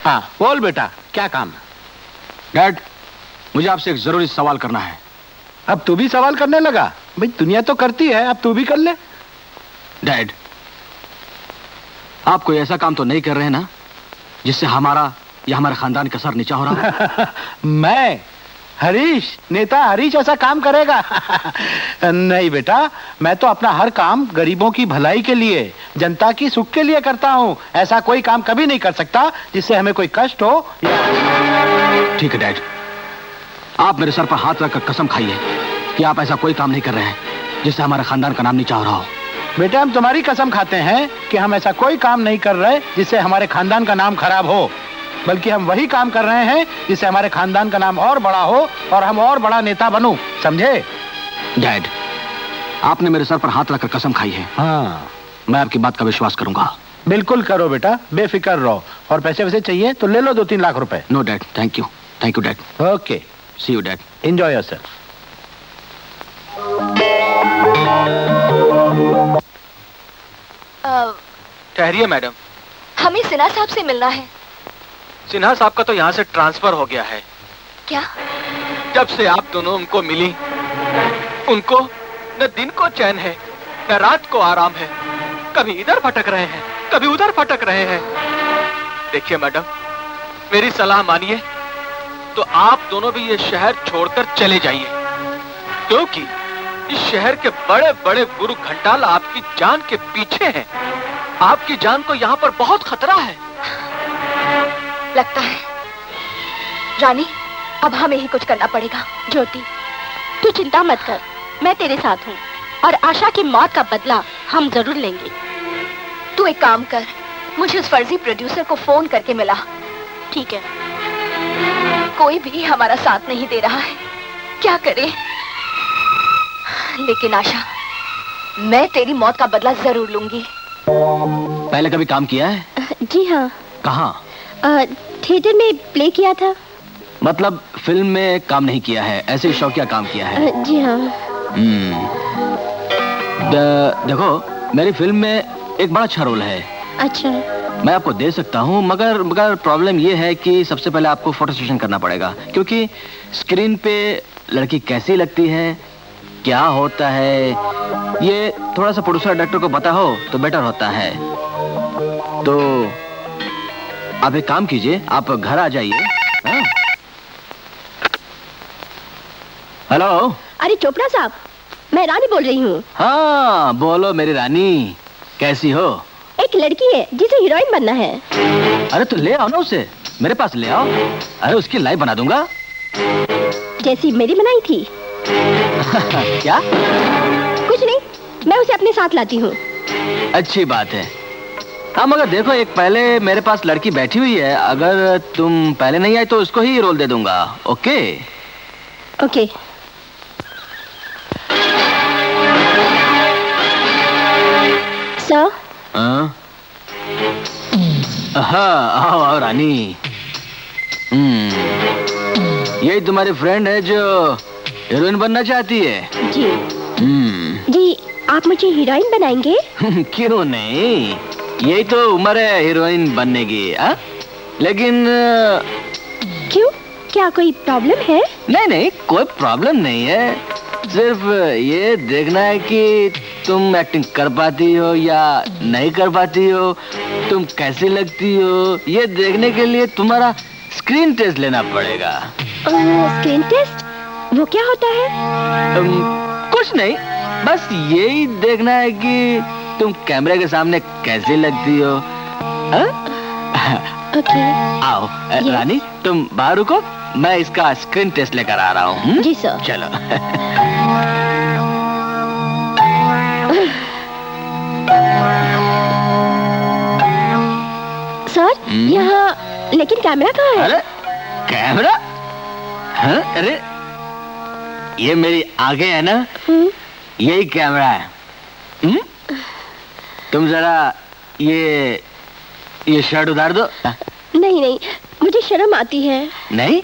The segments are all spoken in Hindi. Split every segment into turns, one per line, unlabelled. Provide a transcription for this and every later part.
हाँ बोल बेटा, क्या काम है?
डैड, मुझे आपसे एक जरूरी सवाल करना है।
अब तू भी सवाल करने लगा? भाई दुनिया तो करती है, अब तू भी कर ले।
डैड, आप कोई ऐसा काम तो नहीं कर रहे हैं ना जिससे हमारा या हमारे खानदान का सर नीचा हो रहा है?
मैं हरीश, नेता हरीश ऐसा काम करेगा? नहीं बेटा, मैं तो अपना हर काम गरीबों की भलाई के लिए, जनता की सुख के लिए करता हूँ। ऐसा कोई काम कभी नहीं कर सकता जिससे हमें कोई कष्ट हो या...
ठीक है डैड, आप मेरे सर पर हाथ रखकर कसम खाइए कि आप ऐसा कोई काम नहीं कर रहे हैं जिससे हमारे खानदान का नाम नीचा हो रहा हो।
बेटा, हम तुम्हारी कसम खाते हैं कि हम ऐसा कोई काम नहीं कर रहे जिससे हमारे खानदान का नाम खराब हो, बल्कि हम वही काम कर रहे हैं जिससे हमारे खानदान का नाम और बड़ा हो और हम और बड़ा नेता बनूं, समझे?
डैड, आपने मेरे सर पर हाथ रखकर कसम खाई है।
हाँ,
मैं आपकी बात का विश्वास करूंगा।
बिल्कुल करो बेटा, बेफिक्र रहो। और पैसे वैसे चाहिए तो ले लो 2-3 लाख रुपए।
No dad, thank you dad.
Okay,
see you dad.
Enjoy yourself.
ठहरिए मैडम,
हमें सिन्हा साहब से मिलना है।
सिन्हा साहब का तो यहाँ से ट्रांसफर हो गया है।
क्या?
जब से आप दोनों उनको मिली, उनको न दिन को चैन है न रात को आराम है। कभी इधर भटक रहे हैं, कभी उधर भटक रहे हैं। देखिए मैडम, मेरी सलाह मानिए तो आप दोनों भी ये शहर छोड़कर चले जाइए, क्योंकि इस शहर के बड़े बड़े गुरु घंटाल आपकी जान के पीछे हैं। आपकी जान को यहाँ पर बहुत खतरा है।
लगता है रानी, अब हमें ही कुछ करना पड़ेगा।
ज्योति, तू चिंता मत कर, मैं तेरे साथ हूँ और आशा की मौत का बदला हम जरूर लेंगे।
तू एक काम कर, मुझे उस फर्जी प्रोड्यूसर को फोन करके मिला।
ठीक है।
कोई भी हमारा साथ नहीं दे रहा है, क्या करे? लेकिन आशा, मैं तेरी मौत का बदला जरूर लूंगी।
पहले कभी काम किया है?
जी हाँ।
कहाँ?
थिएटर में प्ले किया था।
मतलब फिल्म में काम नहीं किया है, ऐसे शौकिया काम किया है?
जी हाँ।
देखो, मेरी फिल्म में एक बड़ा अच्छा रोल है।
अच्छा।
मैं आपको दे सकता हूँ, मगर प्रॉब्लम ये है कि सबसे पहले आपको फोटो सेशन करना पड़ेगा, क्योंकि स्क्रीन पे लड़की कैसी लगती है, क्या होता है, ये थोड़ा सा प्रोड्यूसर डायरेक्टर को पता हो तो बेटर होता है। तो आप एक काम कीजिए, आप घर आ जाइए। हेलो।
अरे चोपड़ा साहब, मैं रानी बोल रही हूँ।
हाँ बोलो मेरी रानी, कैसी हो?
एक लड़की है जिसे हीरोइन बनना है।
अरे तो ले आओ ना उसे, मेरे पास ले आओ। अरे उसकी लाइफ बना दूंगा,
जैसी मेरी बनाई थी।
क्या?
कुछ नहीं, मैं उसे अपने साथ लाती हूँ।
अच्छी बात है। हाँ मगर देखो, एक पहले मेरे पास लड़की बैठी हुई है, अगर तुम पहले नहीं आई तो उसको ही रोल दे दूंगा। ओके?
ओके। सर?
हाँ, आओ आओ रानी। यही तुम्हारी फ्रेंड है जो हीरोइन बनना चाहती है?
जी। जी, आप मुझे हीरोइन बनाएंगे?
क्यों नहीं, यही तो उम्र है हीरोइन बनने की। लेकिन
क्यों, क्या कोई प्रॉब्लम है?
नहीं नहीं, कोई प्रॉब्लम नहीं है, सिर्फ ये देखना है कि तुम एक्टिंग कर पाती हो या नहीं कर पाती हो, तुम कैसी लगती हो, ये देखने के लिए तुम्हारा स्क्रीन टेस्ट लेना पड़ेगा।
Screen test? वो क्या होता है?
कुछ नहीं, बस यही देखना है कि तुम कैमरे के सामने कैसी लगती हो।
ओके।
आओ रानी, तुम बाहर रुको, मैं इसका स्क्रीन टेस्ट लेकर आ रहा हूँ।
जी सर।
चलो।
सर, यहाँ लेकिन कैमरा कहाँ है?
अरे कैमरा? हाँ? अरे ये मेरी आंखें है ना, यही कैमरा है। तुम जरा ये शर्ट उतार दो।
नहीं नहीं, मुझे शर्म आती है।
नहीं?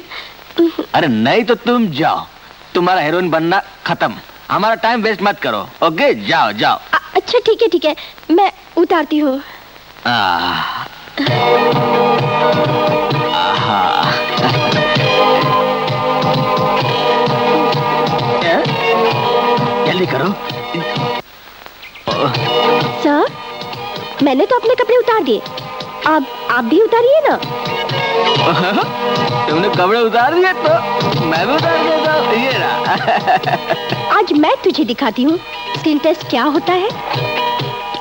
अरे नहीं तो तुम जाओ, तुम्हारा हीरोइन बनना खत्म, हमारा टाइम वेस्ट मत करो। ओके, जाओ जाओ।
अच्छा ठीक है, मैं उतारती हूँ। तो अपने कपड़े उतार दिए, अब आप भी उतारिए ना।
तुमने कपड़े उतार दिए तो मैं भी उतार देता हूँ। ये ना।
आज मैं तुझे दिखाती हूँ स्किन टेस्ट क्या होता है।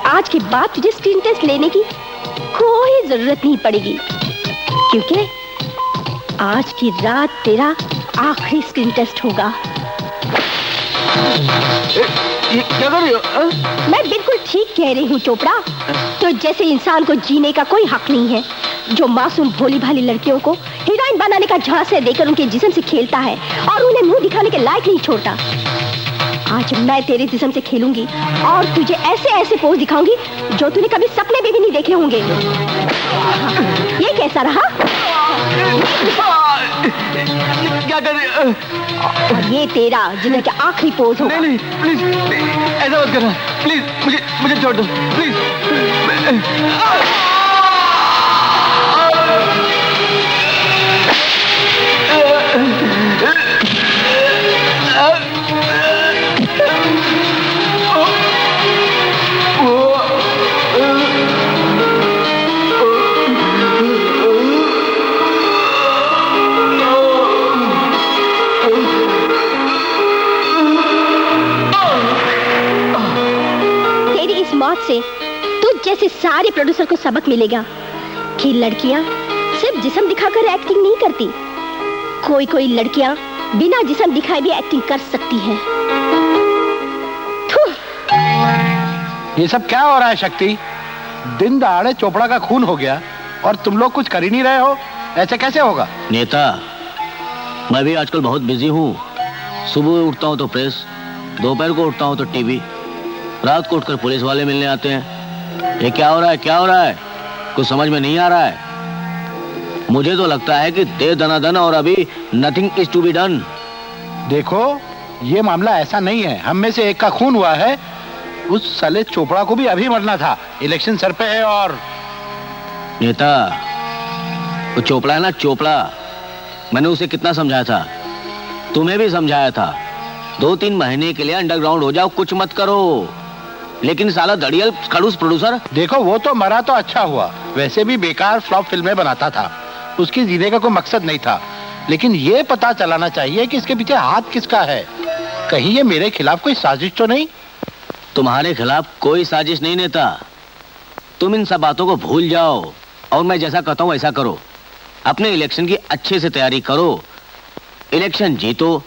आज के बाद तुझे स्किन टेस्ट लेने की कोई जरूरत नहीं पड़ेगी, क्योंकि आज की रात तेरा आखिरी स्किन टेस्ट होगा।
ये क्या कर रही हो?
मैं बिल्कुल ठीक कह रही हूँ चोपड़ा। तो जैसे इंसान को जीने का कोई हक नहीं है, जो मासूम भोली भाली लड़कियों को हीरोइन बनाने का झांसे देकर उनके जिस्म से खेलता है और उन्हें मुंह दिखाने के लायक नहीं छोड़ता, आज मैं तेरे जिस्म से खेलूंगी और तुझे ऐसे ऐसे पोज दिखाऊंगी जो तूने कभी सपने में भी नहीं देखे होंगे। ये कैसा रहा?
क्या कर रही हो?
और ये तेरा जिंदगी का आखिरी पोज होगा।
नहीं प्लीज ऐसा मत करना, प्लीज मुझे छोड़ दो प्लीज।
मौत से तुझ जैसे सारे प्रोड्यूसर को सबक मिलेगा कि लड़कियां सिर्फ जिस्म दिखाकर एक्टिंग नहीं करती, कोई कोई लड़कियां बिना जिस्म दिखाए भी एक्टिंग कर सकती हैं।
ये सब क्या हो रहा है शक्ति? दिन दहाड़े चोपड़ा का खून हो गया और तुम लोग कुछ कर ही नहीं रहे हो, ऐसे कैसे होगा?
नेता, मैं भी आजकल बहुत बिजी हूँ। सुबह उठता हूँ तो प्रेस, दोपहर को उठता हूँ तो टीवी, रात को उठकर पुलिस वाले मिलने आते हैं। ये क्या हो रहा है, क्या हो रहा है? कुछ समझ में नहीं आ रहा है। मुझे तो लगता है कि दे दनादन और अभी nothing is to be done.
देखो, ये मामला ऐसा नहीं है। हम में से एक का खून हुआ है, उस साले चोपड़ा को भी अभी मरना था। इलेक्शन सर पे है। और
नेता, वो चोपड़ा है ना, चोपड़ा, मैंने उसे कितना समझाया था, तुम्हें भी समझाया था, 2-3 महीने के लिए अंडरग्राउंड हो जाओ, कुछ मत करो। लेकिन साला दड़ियल खड़ूस प्रोड्यूसर।
देखो, वो तो मरा तो अच्छा हुआ, वैसे भी बेकार फ्लॉप फिल्में बनाता था, उसकी जीने का कोई मकसद नहीं था। लेकिन ये पता चलाना चाहिए कि इसके पीछे हाथ किसका है। कहीं ये मेरे खिलाफ कोई साजिश तो नहीं?
तुम्हारे खिलाफ कोई साजिश नहीं नेता, तुम इन सब बातों को भूल जाओ और मैं जैसा कहता हूँ ऐसा करो। अपने इलेक्शन की अच्छे से तैयारी करो, इलेक्शन जीतो,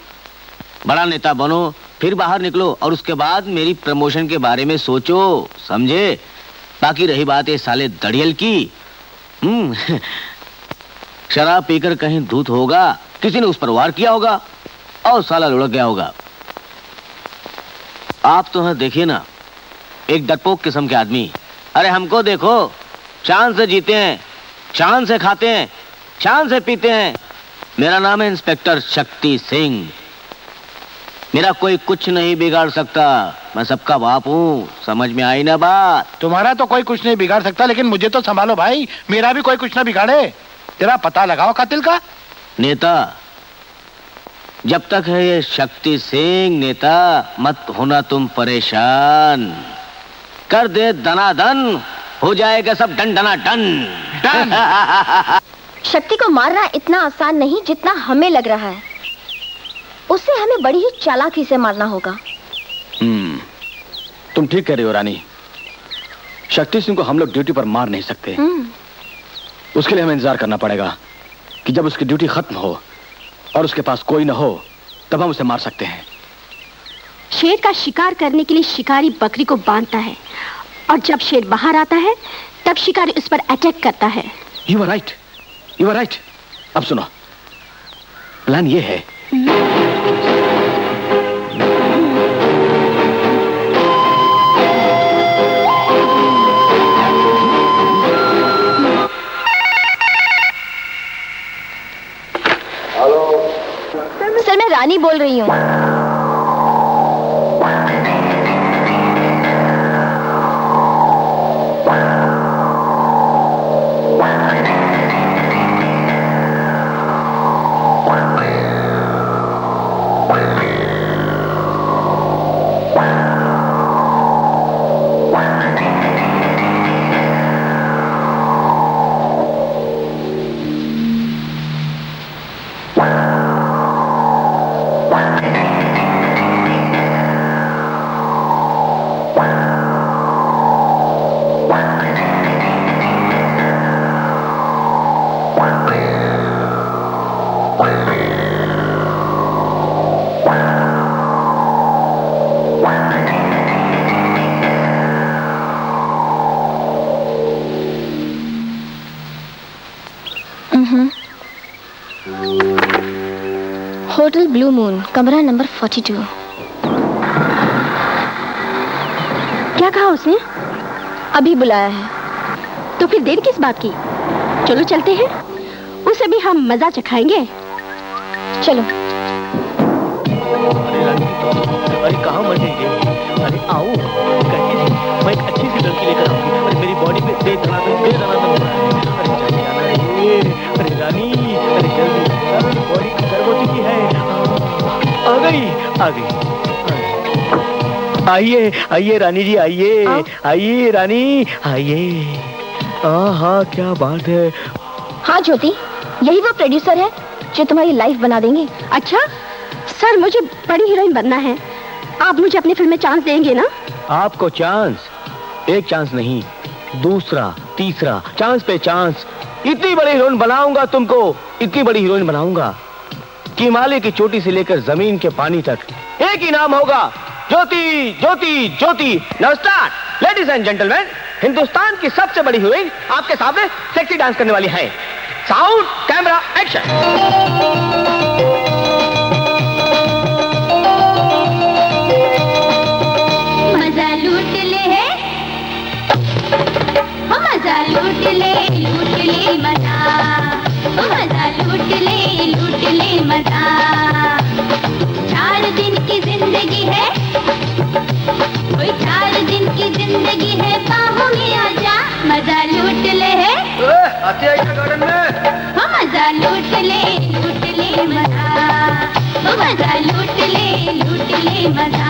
बड़ा नेता बनो, फिर बाहर निकलो और उसके बाद मेरी प्रमोशन के बारे में सोचो, समझे? बाकी रही बात ये साले दड़ियल की, शराब पीकर कहीं धूत होगा, किसी ने उस पर वार किया होगा और साला लुढ़क गया होगा। आप तो देखिए ना, एक डरपोक किस्म के आदमी। अरे हमको देखो, शान से जीते हैं, शान से खाते हैं, शान से पीते हैं। मेरा नाम है इंस्पेक्टर शक्ति सिंह। मेरा कोई कुछ नहीं बिगाड़ सकता, मैं सबका बाप हूँ, समझ में आई ना बात?
तुम्हारा तो कोई कुछ नहीं बिगाड़ सकता, लेकिन मुझे तो संभालो भाई, मेरा भी कोई कुछ ना बिगाड़े। तेरा पता लगाओ कातिल का।
नेता, जब तक है ये शक्ति सिंह, नेता मत होना तुम परेशान, कर दे दनादन, हो जाएगा सब डन डना डन।
शक्ति को मारना इतना आसान नहीं जितना हमें लग रहा है। उससे हमें बड़ी ही चालाकी से मारना होगा।
तुम ठीक कह रही हो रानी। शक्ति सिंह को हम लोग ड्यूटी पर मार नहीं सकते। उसके लिए हमें इंतजार करना पड़ेगा कि जब उसकी ड्यूटी खत्म हो और उसके पास कोई न हो, तब हम उसे मार सकते हैं।
शेर का शिकार करने के लिए शिकारी बकरी को बांधता है और जब शेर बाहर आता है तब शिकारी उस पर अटैक करता है।
You are right. You are right. अब सुनो, प्लान ये है,
सर मैं रानी बोल रही हूँ। होटल ब्लू मून, कमरा नंबर 42।
क्या कहा उसने?
अभी बुलाया है।
तो फिर देर किस बात की? चलो चलते हैं, उसे भी हम मजा चखाएंगे।
चलो।
अरे कहाँ मटेंगे? अरे आओ, मैं एक अच्छी सी लड़की लेकर आऊंगी। अरे मेरी बॉडी पे दे दनादन हो रहा है। अरे जल्दी आना रे। अरे रानी, अरे जल्दी, बॉडी गर्म हो चुकी है। आ गई। आइए आइए रानी जी, आइए आइए रानी, आइए। हाँ, क्या बात है।
हाँ ज्योति, यही वो प्रोड्यूसर है जो तुम्हारी लाइफ बना देंगे।
अच्छा सर, मुझे बड़ी हीरोइन बनना है। आप मुझे अपनी फिल्म में चांस देंगे ना?
आपको चांस? एक चांस नहीं, दूसरा, तीसरा, चांस पे चांस। इतनी बड़ी हीरोइन बनाऊंगा तुमको, इतनी बड़ी हीरोइन बनाऊंगा कि हिमालय की चोटी से लेकर जमीन के पानी तक एक ही नाम होगा, Jyoti Jyoti Jyoti. Now start. Ladies and gentleman, Hindustan की सबसे बड़ी हीरोइन आपके सामने सेक्सी डांस करने वाली है। Sound, camera, action.
मजा लूट ले मजा, मजा लूट ले मजा। 4 दिन की जिंदगी है, कोई 4 दिन की जिंदगी है, बाहों में आजा, मजा लूट ले। गार्डन में मजा लूट ले मजा, मजा लूट ले मजा।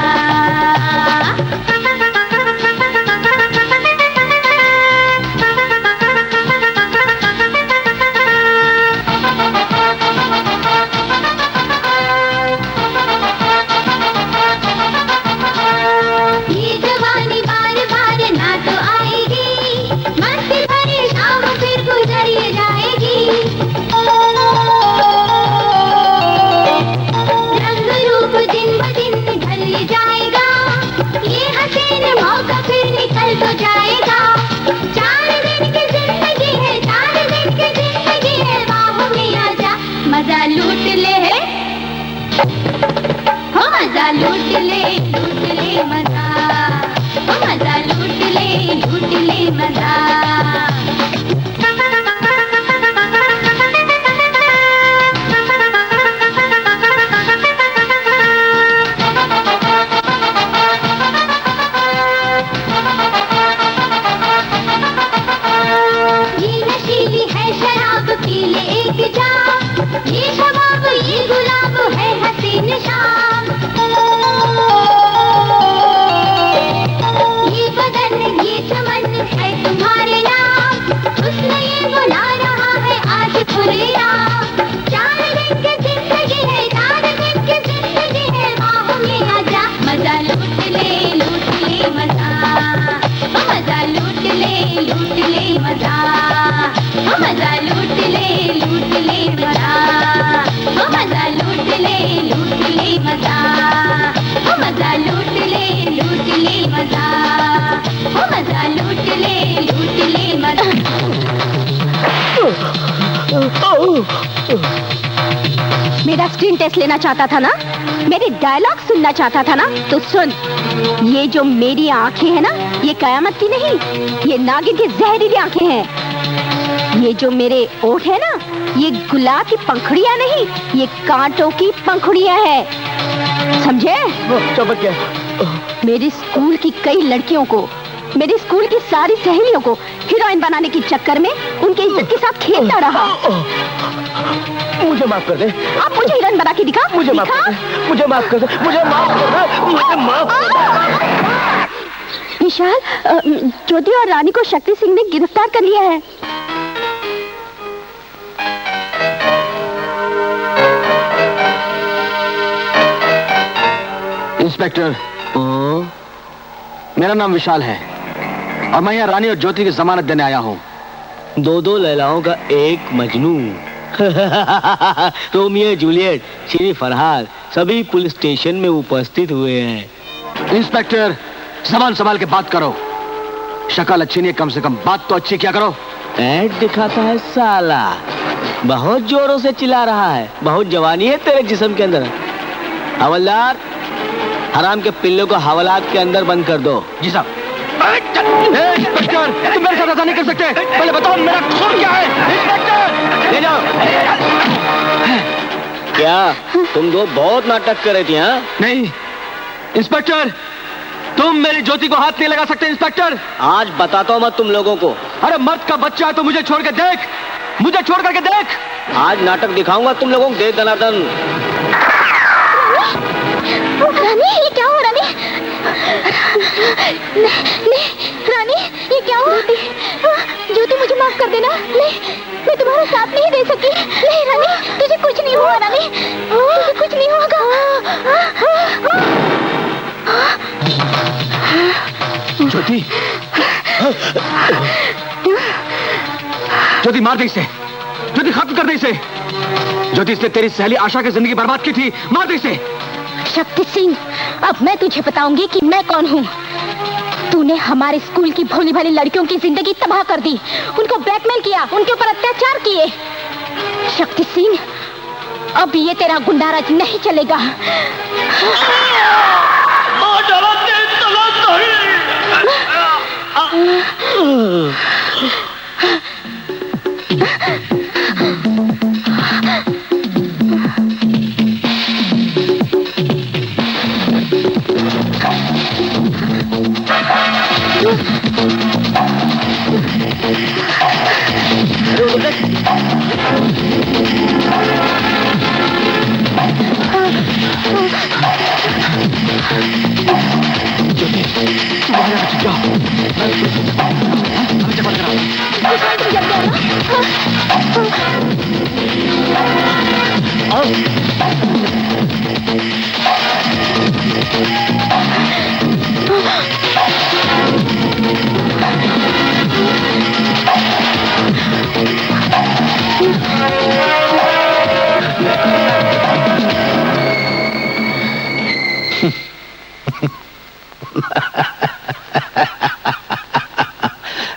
मेरा स्क्रीन टेस्ट लेना चाहता था ना, मेरे डायलॉग सुनना चाहता था ना, तो सुन। ये जो मेरी आंखें हैं ना, ये कयामत की नहीं, ये नागिन की जहरीली आंखें हैं। ये जो मेरे ओठ है ना, ये गुलाब की पंखुड़ियां नहीं, ये कांटों की पंखुड़ियां हैं, समझे? मेरे स्कूल की कई लड़कियों को, मेरे स्कूल की सारी सहेलियों को हीरोइन बनाने के चक्कर में उनके इज्जत के साथ खेलता रहा।
मुझे माफ कर दे।
आप मुझे हीरोइन बना के दिखा।
मुझे माफ कर दे, मुझे माफ कर दे, मुझे माफ कर दे, मुझे माफ कर दे।
विशाल, ज्योति और रानी को शक्ति सिंह ने गिरफ्तार कर लिया है।
इंस्पेक्टर, मेरा नाम विशाल है और मैं यहाँ रानी और ज्योति की जमानत देने आया हूँ।
2 लैलाओं का एक मजनू। रोमियो जूलियट, श्री फरहाद, सभी पुलिस स्टेशन में उपस्थित हुए हैं।
इंस्पेक्टर, जबान संभाल के बात करो। शक्ल अच्छी नहीं, कम से कम बात तो अच्छी क्या करो।
ऐड दिखाता है साला। बहुत जोरों से चिल्ला रहा है, बहुत जवानी है तेरे जिस्म के अंदर। हवलदार, हराम के पिल्लों को हवालात के अंदर बंद कर दो।
जी साहब। इंस्पेक्टर, तुम मेरे साथ ऐसा नहीं कर सकते। पहले बताओ मेरा खून क्या है। इंस्पेक्टर,
ले जाओ। क्या तुम दो बहुत नाटक कर रही थी? हाँ
नहीं इंस्पेक्टर, तुम मेरी ज्योति को हाथ नहीं लगा सकते। इंस्पेक्टर,
आज बताता हूँ मैं तुम लोगों को।
अरे मर्द का बच्चा है तो मुझे छोड़ के देख, मुझे छोड़ करके देख।
आज नाटक दिखाऊंगा तुम लोगों को। दे दनादन।
रानी, ये क्या हुआ रानी? नहीं, रानी, ये क्या हुआ? ज्योति, मुझे माफ कर देना। नहीं, मैं तुम्हारा साथ नहीं दे सकी। नहीं रानी, तुझे कुछ नहीं हुआ रानी, तुझे कुछ नहीं होगा।
ज्योति, ज्योति मार दे इसे। ज्योति खत्म कर दे इसे। ज्योति, इसने तेरी सहेली आशा की जिंदगी बर्बाद की थी। मार दे इसे।
शक्ति सिंह, अब मैं तुझे बताऊंगी कि मैं कौन हूँ। तूने हमारे स्कूल की भोली भाली लड़कियों की जिंदगी तबाह कर दी, उनको ब्लैकमेल किया, उनके ऊपर अत्याचार किए। शक्ति सिंह, अब ये तेरा गुंडाराज नहीं चलेगा।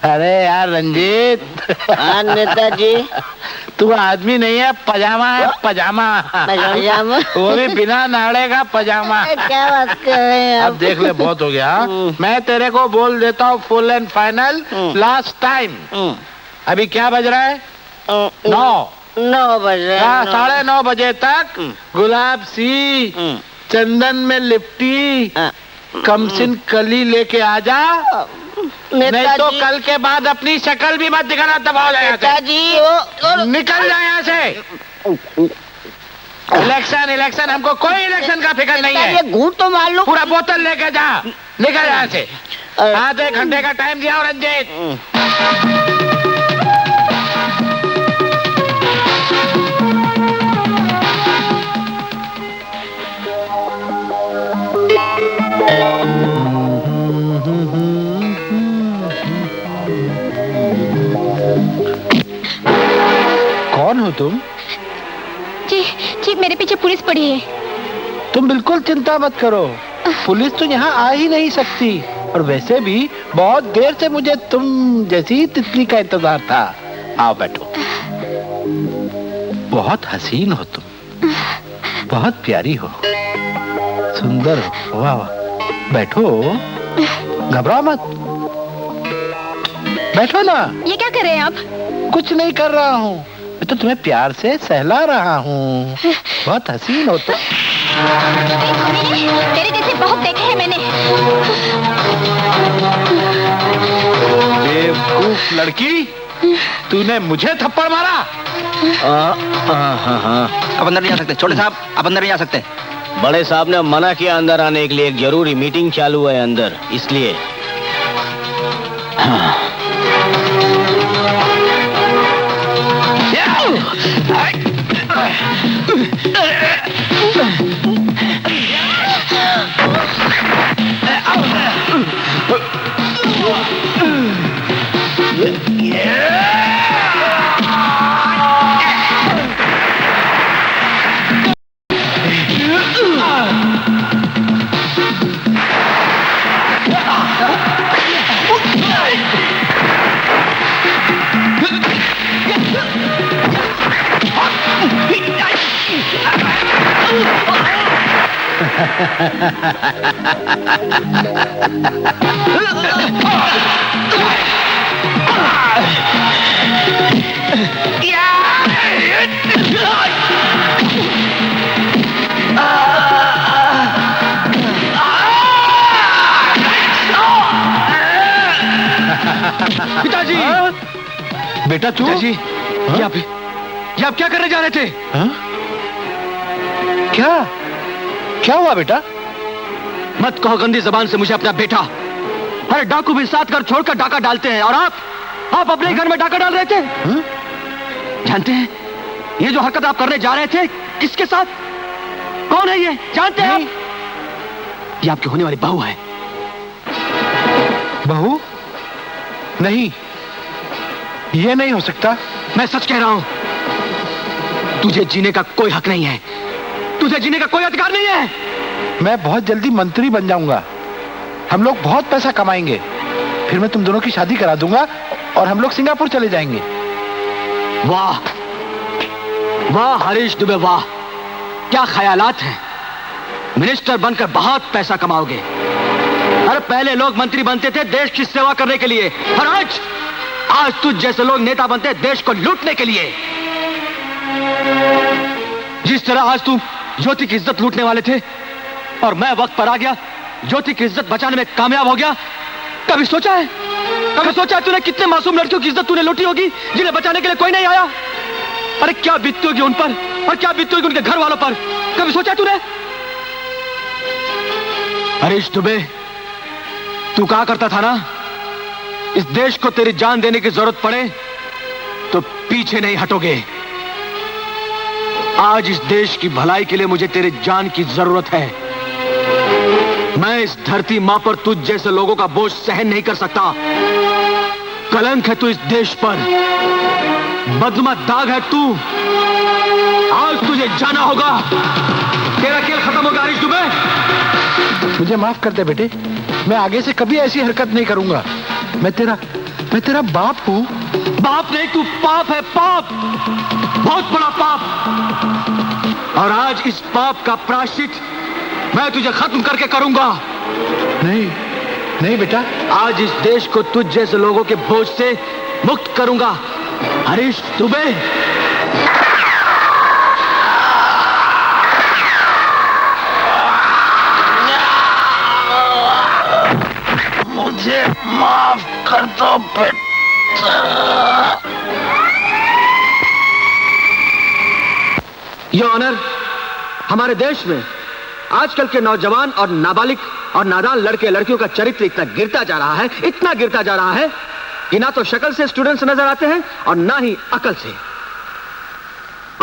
अरे यार रंजीत,
हाँ नेताजी।
तू आदमी नहीं है, पजामा है, पजामा।
पजामा?
वो भी बिना नाड़े का पजामा।
क्या बात कर रहे हैं
अब देख ले, बहुत हो गया। मैं तेरे को बोल देता हूँ full and final, last time. अभी क्या बज रहा है?
9 बज रहे हैं।
9:30 बजे तक गुलाब सी चंदन में लिपटी कमसिन कली लेके आ जा, नहीं तो कल के बाद अपनी शक्ल भी मत दिखाना। दबा हो जाएगा निकल जाए यहाँ से। इलेक्शन हमको कोई इलेक्शन का फिक्र नहीं है।
ये घूट तो मार लो।
पूरा बोतल लेके जा, निकल यहाँ से। आधे घंटे का टाइम दिया रंजीत। कौन हो तुम?
जी मेरे पीछे पुलिस पड़ी है।
तुम बिल्कुल चिंता मत करो, पुलिस तो यहाँ आ ही नहीं सकती। और वैसे भी बहुत देर से मुझे तुम जैसी तितली का इंतजार था। आओ बैठो। बहुत हसीन हो तुम, बहुत प्यारी हो, सुंदर हो। वाह वाह। बैठो, घबराओ मत, बैठो ना।
ये क्या कर रहे हैं आप?
कुछ नहीं कर रहा हूँ, मैं तो तुम्हें प्यार से सहला रहा हूँ। बहुत हसीन हो तुम।
तेरे जैसे बहुत देखे हैं मैंने।
बेवकूफ लड़की, तूने मुझे थप्पड़ मारा।
अब अंदर नहीं आ सकते। छोटे साहब, अब अंदर नहीं आ सकते।
बड़े साहब ने मना किया अंदर आने के लिए। एक जरूरी मीटिंग चालू है अंदर, इसलिए।
पिताजी!
बेटा तू?
पिताजी, ये आप क्या करने जा रहे थे?
क्या हुआ बेटा?
मत कहो गंदी जबान से मुझे अपना बेटा। अरे डाकू भी साथ घर छोड़कर डाका डालते हैं और आप अपने घर में डाका डाल रहे थे। जानते हैं ये जो हरकत आप करने जा रहे थे किसके साथ? कौन है ये? जानते हैं आप? ये आपकी होने वाली बहू है।
बहू? नहीं, ये नहीं हो सकता।
मैं सच कह रहा हूं। तुझे जीने का कोई हक नहीं है। तुझे जीने का कोई अधिकार नहीं है।
मैं बहुत जल्दी मंत्री बन जाऊंगा। हम लोग बहुत पैसा कमाएंगे। फिर मैं तुम दोनों की शादी करा दूंगा और हम लोग सिंगापुर चले जाएंगे।
वाह वाह हरीश दुबे, वाह क्या ख्यालात हैं। मिनिस्टर बनकर बहुत पैसा कमाओगे। अरे पहले लोग मंत्री बनते थे देश की सेवा करने के लिए, और आज तुझ जैसे लोग नेता बनते हैं देश को लूटने के लिए। जिस तरह आज तुम ज्योति की इज्जत लूटने वाले थे और मैं वक्त पर आ गया, ज्योति की इज्जत बचाने में कामयाब हो गया। कभी सोचा है तूने कितने मासूम लड़कियों की इज्जत तूने लूटी होगी जिन्हें बचाने के लिए कोई नहीं आया? अरे क्या बीतती होगी उन पर और क्या बीतती होगी उनके घर वालों पर? कभी सोचा तूने? हरीश दुबे, तू कहा करता था ना, इस देश को तेरी जान देने की जरूरत पड़े तो पीछे नहीं हटोगे। आज इस देश की भलाई के लिए मुझे तेरी जान की जरूरत है। मैं इस धरती मां पर तुझ जैसे लोगों का बोझ सहन नहीं कर सकता। कलंक है तू इस देश पर, बदमा दाग है तू। आज तुझे जाना होगा। तेरा खेल खत्म होगा हरीश दुबे।
मुझे माफ कर दे बेटे, मैं आगे से कभी ऐसी हरकत नहीं करूंगा। मैं तेरा बाप हूं।
बाप नहीं, तू पाप है, पाप, बहुत बड़ा पाप। और आज इस पाप का प्रायश्चित मैं तुझे खत्म करके करूंगा।
नहीं बेटा,
आज इस देश को तुझ जैसे लोगों के बोझ से मुक्त करूंगा हरीश दुबे।
मुझे माफ कर दो बेटा।
योर ऑनर, हमारे देश में आजकल के नौजवान और नाबालिग और नादान लड़के लड़कियों का चरित्र इतना गिरता जा रहा है कि ना तो शक्ल से स्टूडेंट्स नजर आते हैं और ना ही अकल से।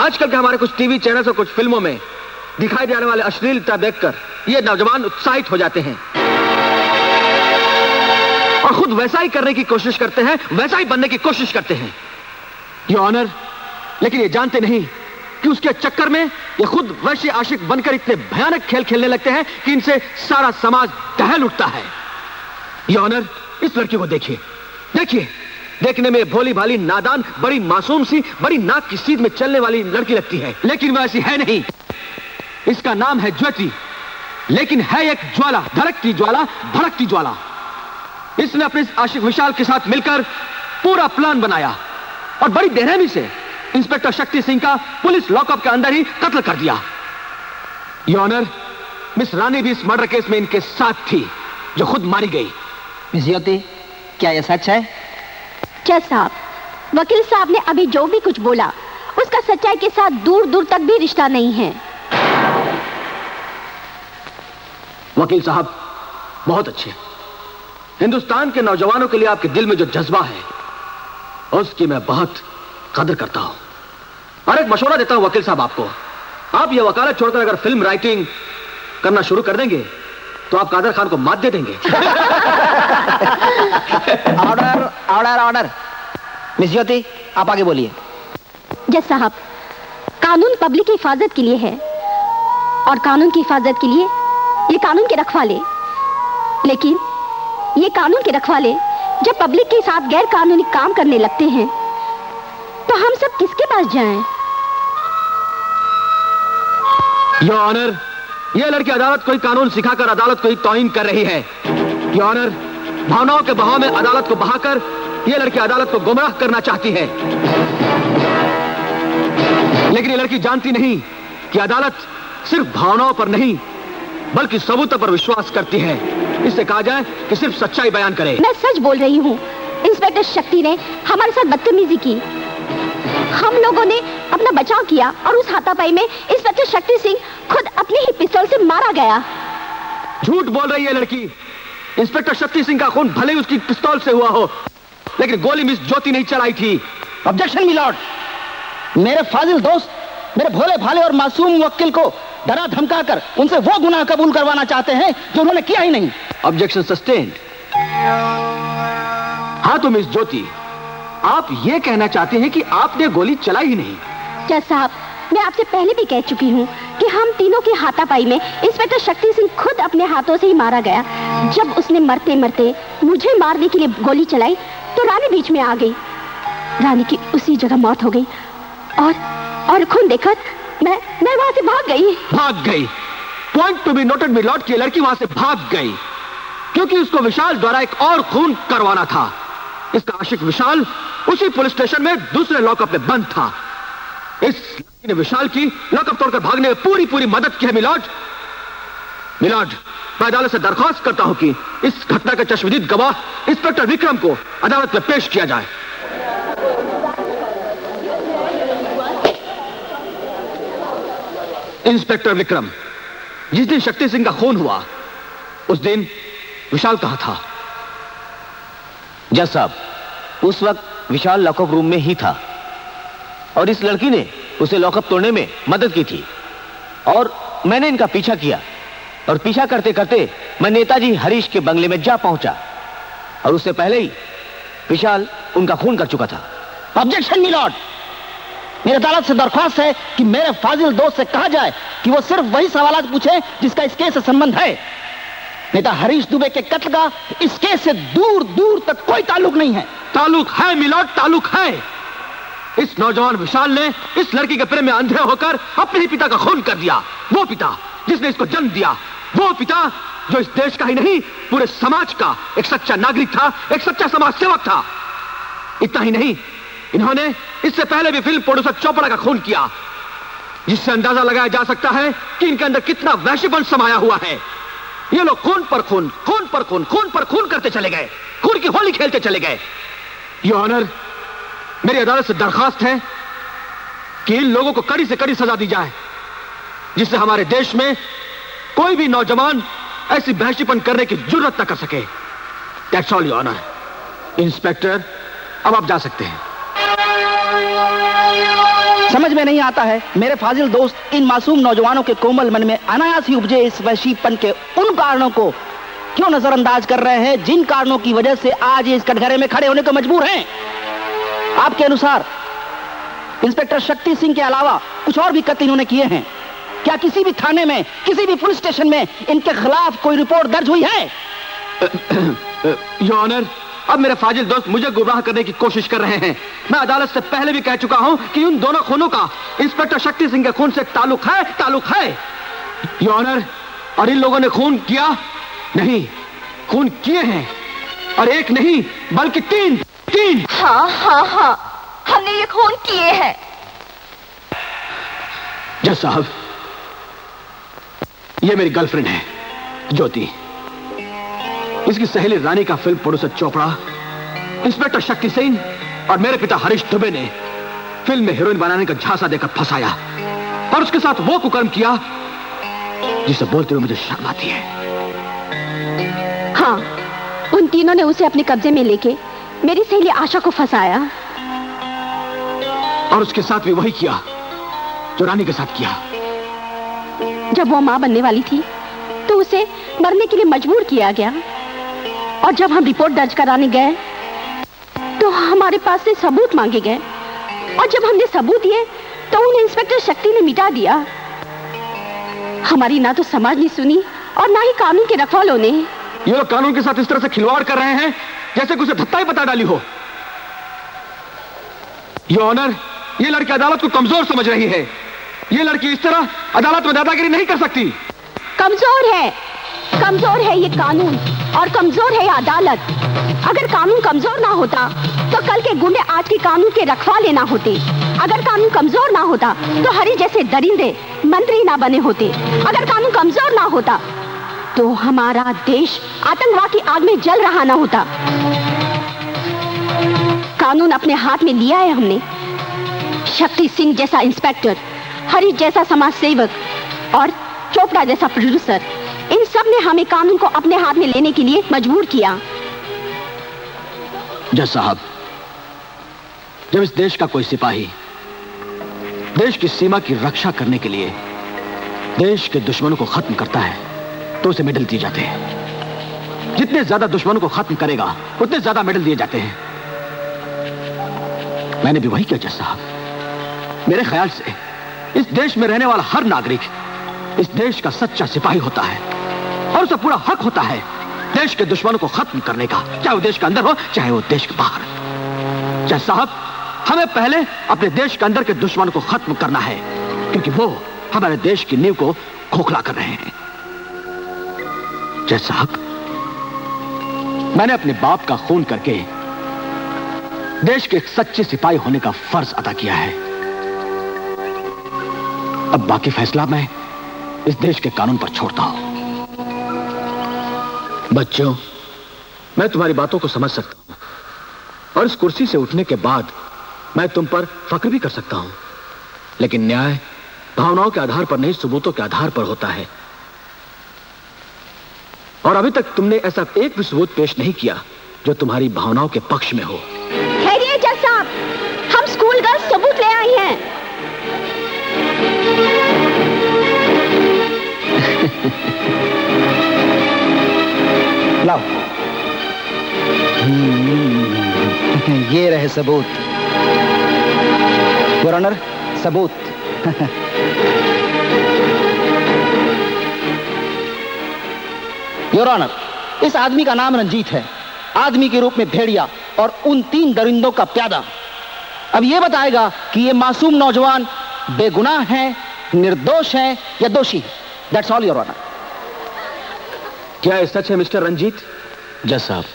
आजकल के हमारे कुछ टीवी चैनल्स और कुछ फिल्मों में दिखाई जाने वाले अश्लीलता देखकर ये नौजवान उत्साहित हो जाते हैं और खुद वैसा ही करने की कोशिश करते हैं, वैसा ही बनने की कोशिश करते हैं। योर ऑनर, लेकिन ये जानते नहीं कि उसके चक्कर में ये खुद वैश्य आशिक बनकर इतने भयानक खेल खेलने लगते हैं कि इनसे सारा समाज दहल उठता है। योर ऑनर, इस लड़की को देखिए, देखने में भोली भाली नादान, बड़ी मासूम सी, बड़ी नाक की सीध में चलने वाली लड़की लगती है, लेकिन वह ऐसी है नहीं। इसका नाम है ज्योति, लेकिन है एक ज्वाला, धड़कती ज्वाला, भड़कती ज्वाला। इसने अपने आशिक विशाल के साथ मिलकर पूरा प्लान बनाया और बड़ी बेरहमी से इंस्पेक्टर शक्ति सिंह का पुलिस लॉकअप के अंदर ही कत्ल कर दिया। योर ऑनर, मिस रानी भी इस मर्डर केस में इनके साथ थी, जो खुद मारी गई।
मिस ज्योति, क्या यह सच है?
जज साहब, वकील साहब ने अभी जो भी कुछ बोला उसका सच्चाई के साथ दूर दूर तक भी रिश्ता नहीं है।
वकील साहब बहुत अच्छे। हिंदुस्तान के नौजवानों के लिए आपके दिल में जो जज्बा है उसकी मैं बहुत कदर करता हूं। और एक मशवरा देता हूं वकील साहब आपको, आप यह वकालत छोड़कर अगर फिल्म राइटिंग करना शुरू कर देंगे तो आप कादर खान को मात दे देंगे।
Order order order. मिस ज्योति, आप आगे बोलिए।
जज साहब, कानून पब्लिक की हिफाजत के लिए है और कानून की हिफाजत के लिए ये कानून के रखवाले, लेकिन ये कानून के रखवाले जब पब्लिक के साथ गैर कानूनी काम करने लगते हैं तो हम सब किसके पास जाएं?
योर ऑनर, यह लड़की अदालत को ही कानून सिखाकर अदालत को ही तौहीन कर रही है। योर ऑनर, भावनाओं के बहाव में अदालत को बहाकर यह लड़की अदालत को गुमराह करना चाहती है। लेकिन यह लड़की जानती नहीं कि अदालत सिर्फ भावनाओं पर नहीं बल्कि सबूतों पर विश्वास करती है। इससे कहा जाए कि सिर्फ सच्चाई बयान करे।
मैं सच बोल रही हूँ। इंस्पेक्टर शक्ति ने हमारे साथ बदतमीजी की। हम लोगों ने अपना बचाव किया और उस हाथापाई में इंस्पेक्टर शक्ति सिंह खुद अपने ही पिस्तौल से मारा गया।
झूठ बोल रही है लड़की। इंस्पेक्टर शक्ति सिंह का खून भले ही उसकी पिस्तौल से हुआ हो, लेकिन गोली मिस ज्योति नहीं चलाई थी।
Objection my lord. मेरे फाजिल दोस्त मेरे भोले भाले और मासूम मुवक्किल को डरा धमकाकर उनसे वो गुनाह कबूल करवाना चाहते हैं जो उन्होंने किया ही नहीं।
Objection sustained. हाँ तो मिस ज्योति, आप ये कहना चाहते हैं कि आपने गोली चलाई ही नहीं?
जज साहब, मैं आपसे पहले भी कह चुकी हूँ कि हम तीनों की हाथापाई में इंस्पेक्टर शक्ति सिंह खुद अपने हाथों से ही मारा गया। जब उसने मरते मरते मुझे मारने के लिए गोली चलाई तो रानी बीच में आ गई। रानी की उसी जगह मौत हो गई और खून देखकर मैं वहां से भाग गई।
भाग गई? Point to be noted my lord कि लड़की वहां से भाग गई क्योंकि उसको विशाल द्वारा एक और खून करवाना था। इसका आशिक विशाल उसी पुलिस स्टेशन में दूसरे लॉकअप में बंद था। इस लड़की ने विशाल की लॉकअप तोड़कर भागने में पूरी मदद की है। मिलॉर्ड, मैं अदालत से दरख्वास्त करता हूं कि इस घटना के चश्मदीद गवाह इंस्पेक्टर विक्रम को अदालत में पेश किया जाए। इंस्पेक्टर विक्रम, जिस दिन शक्ति सिंह का खून हुआ उस दिन विशाल कहां था?
जज साहब, उस वक्त विशाल लॉकअप रूम में ही था और इस लड़की ने उसे लॉकअप तोड़ने में मदद की थी और मैंने इनका पीछा किया और पीछा करते करते मैं नेताजी हरीश के बंगले में जा पहुंचा और उससे पहले ही विशाल उनका खून कर चुका था।
Objection my lord. मेरी अदालत से दरख्वास्त है कि मेरे फाजिल दोस्त से कहा जाए कि वो सिर्फ वही सवाल पूछे जिसका इस केस से संबंध है। नेता हरीश दुबे के कत्ल का इस केस से दूर दूर तक कोई ताल्लुक नहीं है।
ताल्लुक है मिलॉर्ड, ताल्लुक है। इस नौजवान विशाल ने इस लड़की के प्रेम में अंधे होकर अपने ही पिता का खून कर दिया। वो पिता जिसने इसको जन्म दिया, वो पिता जो इस देश का ही नहीं पूरे समाज का एक सच्चा नागरिक था, एक सच्चा समाज सेवक था। इतना ही नहीं, इन्होंने इससे पहले भी फिल्म प्रोड्यूसर चोपड़ा का खून किया, जिससे अंदाजा लगाया जा सकता है कि इनके अंदर कितना वैश्यपन समाया हुआ है। ये लोग खून पर खून, खून पर खून, खून पर खून करते चले गए, खून की होली खेलते चले गए। योर ऑनर, मेरी अदालत से दरखास्त है कि इन लोगों को कड़ी से कड़ी सजा दी जाए, जिससे हमारे देश में कोई भी नौजवान ऐसी बहशीपन करने की जुर्रत न कर सके। That's all your honour. Inspector, अब आप जा सकते हैं।
समझ में नहीं आता है मेरे फाजिल दोस्त इन मासूम नौजवानों के कोमल मन में अनायास ही उपजे इस वहशीपन के उन कारणों को क्यों नजरअंदाज कर रहे हैं जिन कारणों की वजह से आज ये इस कटघरे में खड़े होने को मजबूर हैं। आपके अनुसार इंस्पेक्टर शक्ति सिंह के अलावा कुछ और भी कत्ल इन्होंने किए हैं। क्या किसी भी थाने में, किसी भी पुलिस स्टेशन में इनके खिलाफ कोई रिपोर्ट दर्ज हुई है?
योर ऑनर, अब मेरे फाजिल दोस्त मुझे गुमराह करने की कोशिश कर रहे हैं। मैं अदालत से पहले भी कह चुका हूं कि उन दोनों खूनों का इंस्पेक्टर शक्ति सिंह के खून से ताल्लुक है, ताल्लुक है। योर ऑनर, और इन लोगों ने खून किया नहीं, खून किए हैं, और एक नहीं बल्कि तीन।
हाँ, हमने ये खून किए हैं।
जज साहब, ये मेरी गर्लफ्रेंड है ज्योति। इसकी सहेली रानी का film producer Chopra, inspector Shakti Singh और मेरे पिता हरीश दुबे ने फिल्म में हीरोइन बनाने का झांसा देकर फंसाया और उसके साथ वो कुकर्म किया जिसे बोलते हुए मुझे शर्म आती है।
हाँ, उन तीनों ने उसे अपने कब्जे में लेके मेरी सहेली आशा को फंसाया
और उसके साथ भी वही किया जो रानी के साथ किया।
जब वो मां बनने वाली थी तो उसे मरने के लिए मजबूर किया गया और जब हम रिपोर्ट दर्ज कराने गए तो हमारे पास से सबूत मांगे गए और जब हमने सबूत दिए तो उन्हें इंस्पेक्टर शक्ति ने मिटा दिया। हमारी ना तो समाज ने सुनी और ना ही कानून के रखवालों ने।
ये लोग कानून के साथ इस तरह से खिलवाड़ कर रहे हैं जैसे कि उसे धत्ता ही पता डाली हो। योर ऑनर, ये लड़की अदालत को कमजोर समझ रही है। ये लड़की इस तरह अदालत में दादागिरी नहीं कर सकती।
कमजोर है ये कानून और कमजोर है ये अदालत। अगर कानून कमजोर ना होता तो कल के गुंडे आज के कानून के रखवाले ना होते। अगर कानून कमजोर ना होता तो हरी जैसे दरिंदे मंत्री ना बने होते। अगर कानून कमजोर ना होता तो हमारा देश आतंकवाद की आग में जल रहा ना होता। कानून अपने हाथ में लिया है हमने। शक्ति सिंह जैसा इंस्पेक्टर, हरी जैसा समाज सेवक और चोपड़ा जैसा प्रोड्यूसर, इन सब ने हमें कानून को अपने हाथ में लेने के लिए मजबूर किया।
जज साहब, जब इस देश का कोई सिपाही देश की सीमा की रक्षा करने के लिए देश के दुश्मनों को खत्म करता है तो उसे मेडल दिए जाते हैं। जितने ज्यादा दुश्मनों को खत्म करेगा उतने ज्यादा मेडल दिए जाते हैं। मैंने भी वही किया जज साहब। मेरे ख्याल से इस देश में रहने वाला हर नागरिक इस देश का सच्चा सिपाही होता है और उसे पूरा हक होता है देश के दुश्मनों को खत्म करने का, चाहे वो देश के अंदर हो चाहे वो देश के बाहर। जज साहब, हमें पहले अपने देश के अंदर के दुश्मनों को खत्म करना है क्योंकि वो हमारे देश की नींव को खोखला कर रहे हैं। जज साहब, मैंने अपने बाप का खून करके देश के एक सच्चे सिपाही होने का फर्ज अदा किया है। अब बाकी फैसला मैं इस देश के कानून पर छोड़ता हूं। बच्चों, मैं तुम्हारी बातों को समझ सकता हूं और इस कुर्सी से उठने के बाद मैं तुम पर फक्र भी कर सकता हूं, लेकिन न्याय भावनाओं के आधार पर नहीं, सबूतों के आधार पर होता है। और अभी तक तुमने ऐसा एक भी सबूत पेश नहीं किया जो तुम्हारी भावनाओं के पक्ष में हो।
ठहरिए जज साहब, हम स्कूल गर्ल्स सबूत ले आई हैं।
लाओ, ये रहे सबूत। योर ऑनर, सबूत। योर ऑनर, इस आदमी का नाम रंजीत है। आदमी के रूप में भेड़िया और उन 3 दरिंदों का प्यादा। अब ये बताएगा कि ये मासूम नौजवान बेगुनाह है, निर्दोष है या दोषी है। That's all your honour.
क्या ये सच है मिस्टर रंजीत?
जज साहब,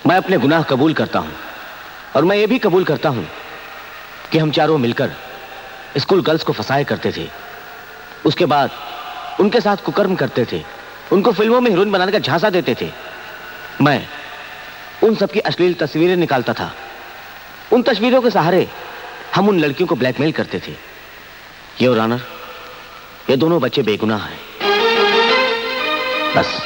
मैं अपने गुनाह कबूल करता हूं और मैं ये भी कबूल करता हूं कि हम चारों मिलकर स्कूल गर्ल्स को फंसाया करते थे। उसके बाद उनके साथ कुकर्म करते थे, उनको फिल्मों में हीरोइन बनाने का झांसा देते थे। मैं उन सबकी अश्लील तस्वीरें निकालता था। उन तस्वीरों के सहारे हम उन लड़कियों को ब्लैकमेल करते थे। योर ऑनर, ये दोनों बच्चे बेगुनाह हैं। बस।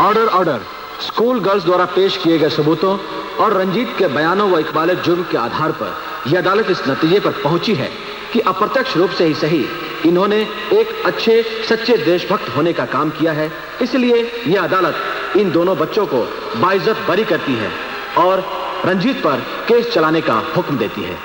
Order, order. स्कूल गर्ल्स द्वारा पेश किए गए सबूतों और रंजीत के बयानों व इकबाल जुर्म के आधार पर यह अदालत इस नतीजे पर पहुंची है कि अप्रत्यक्ष रूप से ही सही इन्होंने एक अच्छे सच्चे देशभक्त होने का काम किया है। इसलिए यह अदालत इन दोनों बच्चों को बाइज्जत बरी करती है और रंजीत पर केस चलाने का हुक्म देती है।